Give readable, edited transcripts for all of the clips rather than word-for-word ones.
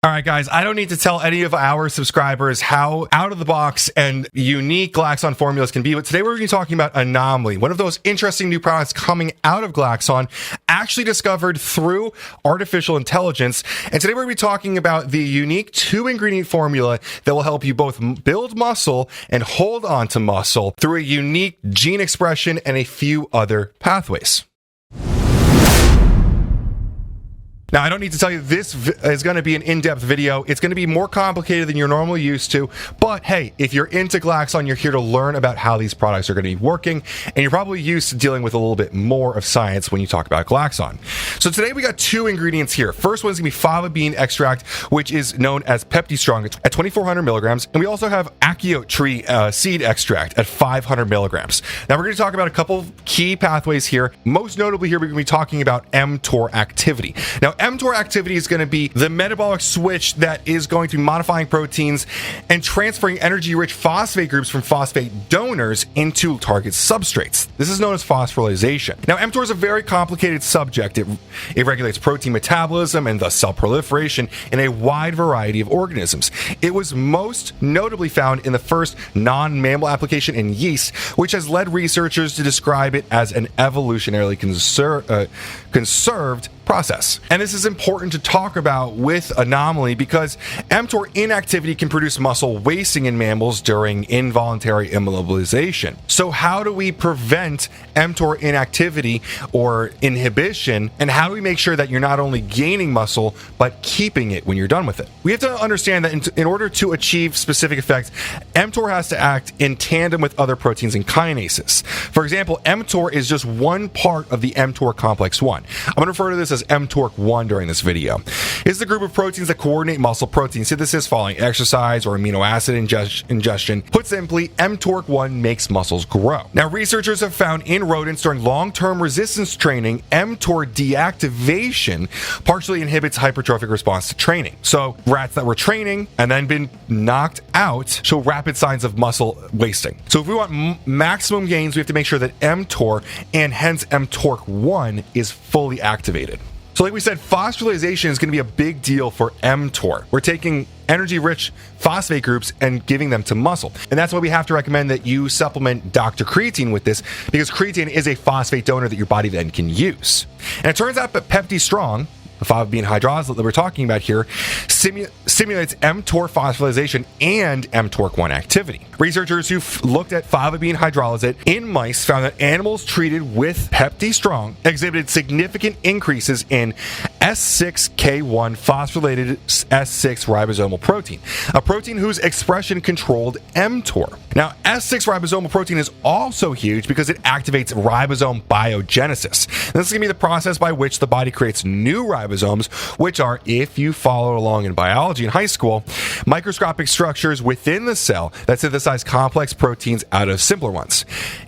All right, guys, I don't need to tell any of our subscribers how out of the box and unique Glaxon formulas can be, but today we're going to be talking about Anomaly, one of those interesting new products coming out of Glaxon, actually discovered through artificial intelligence. And today we're going to be talking about the unique 2-ingredient formula that will help you both build muscle and hold on to muscle through a unique gene expression and a few other pathways. Now, I don't need to tell you this is going to be an in-depth video. It's going to be more complicated than you're normally used to. But hey, if you're into Glaxon, you're here to learn about how these products are going to be working. And you're probably used to dealing with a little bit more of science when you talk about Glaxon. So today we got 2 ingredients here. First one's going to be fava bean extract, which is known as PeptiStrong at 2,400 milligrams. And we also have achiote tree seed extract at 500 milligrams. Now, we're going to talk about a couple key pathways here. Most notably here, we're going to be talking about mTOR activity. Now, mTOR activity is going to be the metabolic switch that is going to be modifying proteins and transferring energy-rich phosphate groups from phosphate donors into target substrates. This is known as phosphorylation. Now, mTOR is a very complicated subject. It regulates protein metabolism and thus cell proliferation in a wide variety of organisms. It was most notably found in the first non-mammal application in yeast, which has led researchers to describe it as an evolutionarily conserved process. And this is important to talk about with Anomaly because mTOR inactivity can produce muscle wasting in mammals during involuntary immobilization. So how do we prevent mTOR inactivity or inhibition, and how do we make sure that you're not only gaining muscle but keeping it when you're done with it? We have to understand that in order to achieve specific effects, mTOR has to act in tandem with other proteins and kinases. For example, mTOR is just one part of the mTOR complex 1. I'm going to refer to this as mTORC1 during this video. It's the group of proteins that coordinate muscle protein synthesis following exercise or amino acid ingestion. Put simply, mTORC1 makes muscles grow. Now, researchers have found in rodents during long-term resistance training, mTOR deactivation partially inhibits hypertrophic response to training. So, rats that were training and then been knocked out show rapid signs of muscle wasting. So, if we want maximum gains, we have to make sure that mTOR and hence mTORC1 is fully activated. So like we said, phosphorylation is going to be a big deal for mTOR. We're taking energy-rich phosphate groups and giving them to muscle. And that's why we have to recommend that you supplement Dr. Creatine with this, because creatine is a phosphate donor that your body then can use. And it turns out that PeptiStrong, the fava bean hydroxylate that we're talking about here, stimulates mTOR phosphorylation and mTORC1 activity. Researchers who looked at fava bean hydroxylate in mice found that animals treated with PeptiStrong exhibited significant increases in S6K1 phosphorylated S6 ribosomal protein, a protein whose expression controlled mTOR. Now, S6 ribosomal protein is also huge because it activates ribosome biogenesis. And this is going to be the process by which the body creates new ribosomes, which are, if you follow along in biology in high school, microscopic structures within the cell that synthesize complex proteins out of simpler ones.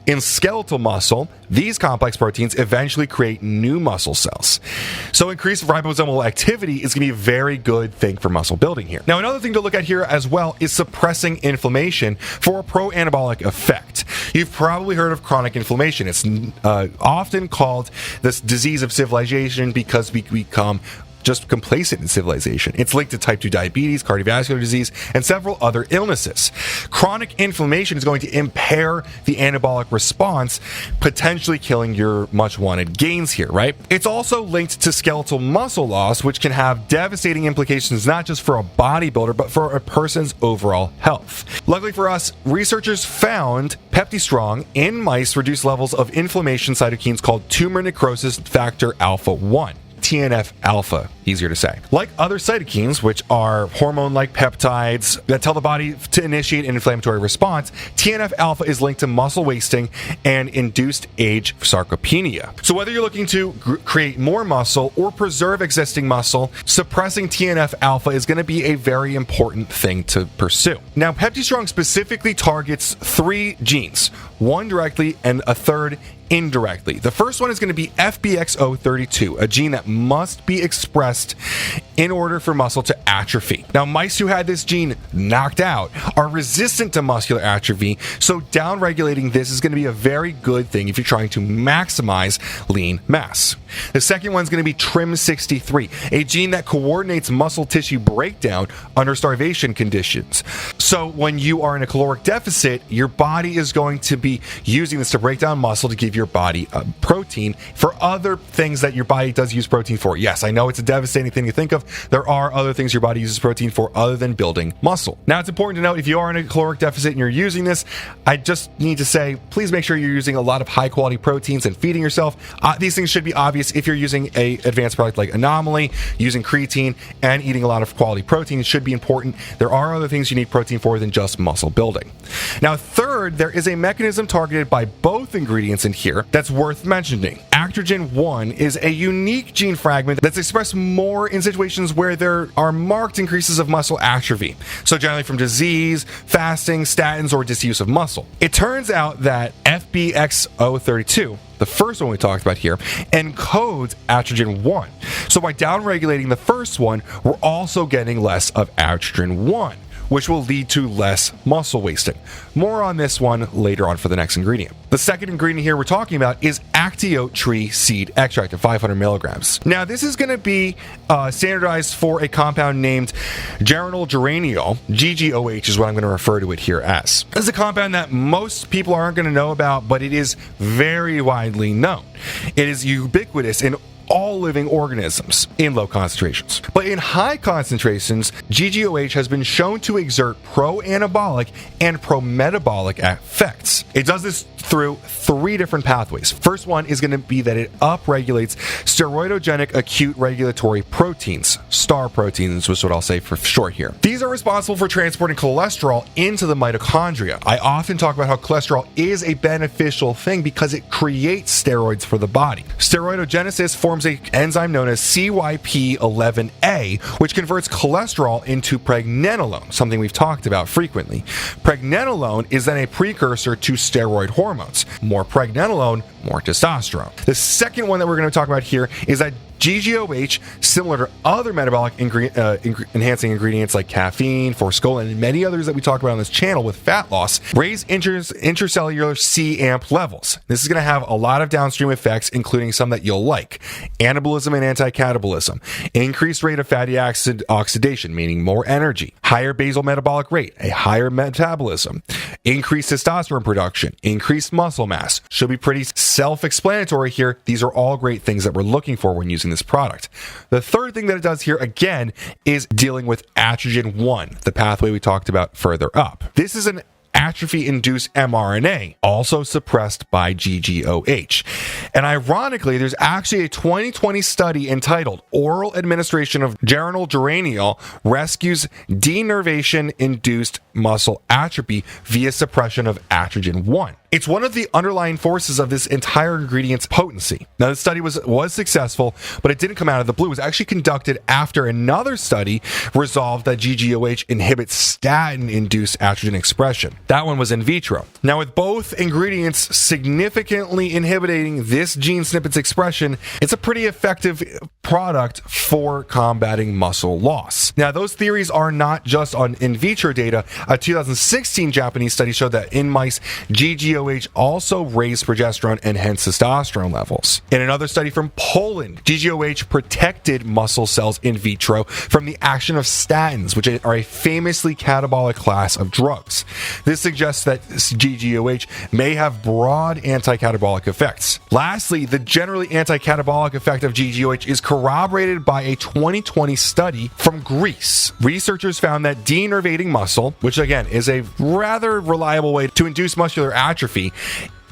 In skeletal muscle, these complex proteins eventually create new muscle cells. So increased ribosomal activity is going to be a very good thing for muscle building here. Now, another thing to look at here as well is suppressing inflammation for a pro-anabolic effect. You've probably heard of chronic inflammation. It's often called this disease of civilization because we become just complacent in civilization. It's linked to type 2 diabetes, cardiovascular disease, and several other illnesses. Chronic inflammation is going to impair the anabolic response, potentially killing your much wanted gains here, right? It's also linked to skeletal muscle loss, which can have devastating implications not just for a bodybuilder, but for a person's overall health. Luckily for us, researchers found PeptiStrong in mice reduced levels of inflammation cytokines called tumor necrosis factor alpha 1. TNF alpha, easier to say. Like other cytokines, which are hormone-like peptides that tell the body to initiate an inflammatory response, TNF alpha is linked to muscle wasting and induced age sarcopenia. So whether you're looking to create more muscle or preserve existing muscle, suppressing TNF alpha is going to be a very important thing to pursue. Now, PeptiStrong specifically targets 3 genes, one directly and a third indirectly. The first one is going to be FBXO32, a gene that must be expressed in order for muscle to atrophy. Now, mice who had this gene knocked out are resistant to muscular atrophy, so downregulating this is going to be a very good thing if you're trying to maximize lean mass. The second one is going to be TRIM63, a gene that coordinates muscle tissue breakdown under starvation conditions. So when you are in a caloric deficit, your body is going to be using this to break down muscle to give your body protein for other things that your body does use protein for. Yes, I know it's a devastating thing to think of. There are other things your body uses protein for other than building muscle. Now, it's important to note if you are in a caloric deficit and you're using this, I just need to say, please make sure you're using a lot of high quality proteins and feeding yourself. These things should be obvious if you're using a advanced product like Anomaly, using creatine, and eating a lot of quality protein. It should be important. There are other things you need protein for than just muscle building. Now, third, there is a mechanism targeted by both ingredients in here that's worth mentioning. Actrogen 1 is a unique gene fragment that's expressed more in situations where there are marked increases of muscle atrophy. So generally from disease, fasting, statins, or disuse of muscle. It turns out that FBXO32, the first one we talked about here, encodes Actrogen 1. So by downregulating the first one, we're also getting less of Actrogen 1, which will lead to less muscle wasting. More on this one later on for the next ingredient. The second ingredient here we're talking about is Actiote tree seed extract of 500 milligrams. Now, this is going to be standardized for a compound named geranyl geraniol. GGOH is what I'm going to refer to it here as. This is a compound that most people aren't going to know about, but it is very widely known. It is ubiquitous in all living organisms in low concentrations. But in high concentrations, GGOH has been shown to exert pro-anabolic and pro-metabolic effects. It does this through three different pathways. First one is going to be that it upregulates steroidogenic acute regulatory proteins, STAR proteins, which is what I'll say for short here. These are responsible for transporting cholesterol into the mitochondria. I often talk about how cholesterol is a beneficial thing because it creates steroids for the body. Steroidogenesis forms an enzyme known as CYP11A, which converts cholesterol into pregnenolone, something we've talked about frequently. Pregnenolone is then a precursor to steroid hormones. More pregnenolone, more testosterone. The second one that we're going to talk about here is that GGOH, similar to other metabolic enhancing ingredients like caffeine, forskolin, and many others that we talk about on this channel with fat loss, raise intracellular CAMP levels. This is going to have a lot of downstream effects, including some that you'll like. Anabolism and anticatabolism, increased rate of fatty acid oxidation, meaning more energy, higher basal metabolic rate, a higher metabolism, increased testosterone production, increased muscle mass. Should be pretty self-explanatory here. These are all great things that we're looking for when using this product. The third thing that it does here, again, is dealing with Actrogen 1, the pathway we talked about further up. This is an atrophy-induced mRNA, also suppressed by GGOH. And ironically, there's actually a 2020 study entitled Oral Administration of Geranyl Geraniol Rescues Denervation-Induced Muscle Atrophy via Suppression of Actrogen 1. It's one of the underlying forces of this entire ingredient's potency. Now, the study was successful, but it didn't come out of the blue. It was actually conducted after another study resolved that GGOH inhibits statin-induced estrogen expression. That one was in vitro. Now, with both ingredients significantly inhibiting this gene snippet's expression, it's a pretty effective product for combating muscle loss. Now, those theories are not just on in vitro data. A 2016 Japanese study showed that in mice, GGOH also raised progesterone and hence testosterone levels. In another study from Poland, GGOH protected muscle cells in vitro from the action of statins, which are a famously catabolic class of drugs. This suggests that GGOH may have broad anticatabolic effects. Lastly, the generally anticatabolic effect of GGOH is corroborated by a 2020 study from Greece. Researchers found that denervating muscle, which again is a rather reliable way to induce muscular atrophy,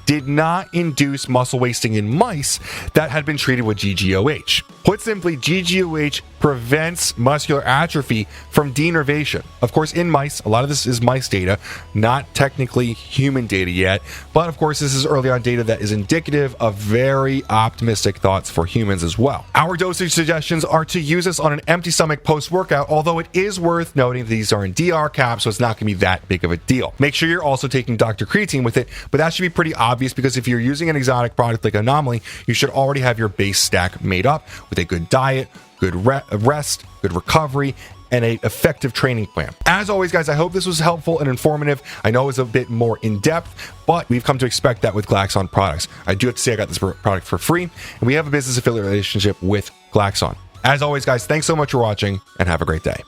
did not induce muscle wasting in mice that had been treated with GGOH. Put simply, GGOH prevents muscular atrophy from denervation. Of course, in mice, a lot of this is mice data, not technically human data yet, but of course, this is early on data that is indicative of very optimistic thoughts for humans as well. Our dosage suggestions are to use this on an empty stomach post-workout, although it is worth noting these are in DR caps, so it's not going to be that big of a deal. Make sure you're also taking Dr. Creatine with it, but that should be pretty obvious obvious because if you're using an exotic product like Anomaly, you should already have your base stack made up with a good diet, good rest, good recovery, and an effective training plan. As always, guys, I hope this was helpful and informative. I know it's a bit more in-depth, but we've come to expect that with Glaxon products. I do have to say I got this product for free, and we have a business affiliate relationship with Glaxon. As always, guys, thanks so much for watching, and have a great day.